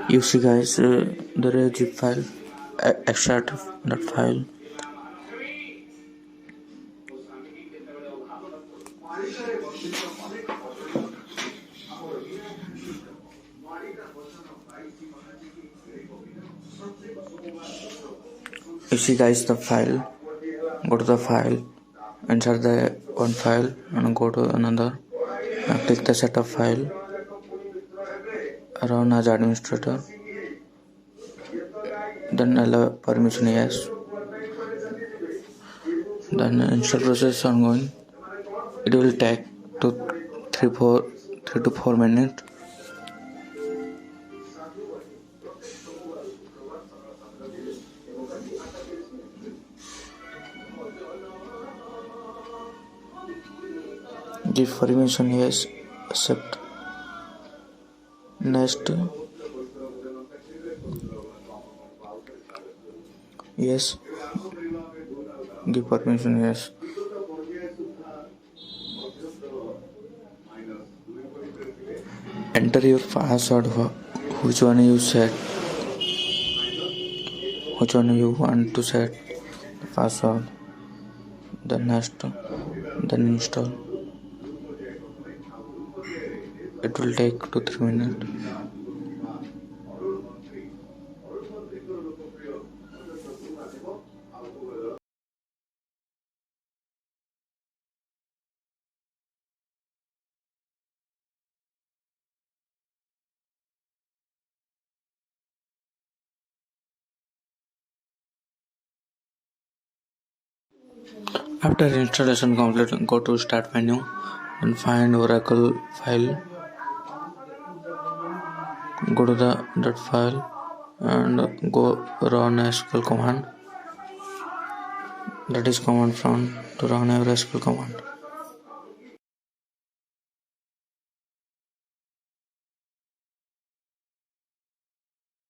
You see guys, there is a zip file, extract that file. You see guys the file, go to the file, insert the one file and go to another, click the setup file, run as administrator, then allow permission yes, then install process ongoing. It will take 3 to 4 minutes. Give permission yes, accept, next, yes, give permission yes. Enter your password, which one you set, which one you want to set the password, then next, then install. It will take 2 to 3 minutes. After installation complete, go to start menu and find Oracle file. Go to that file and go run SQL command. That is command prompt to run your SQL command.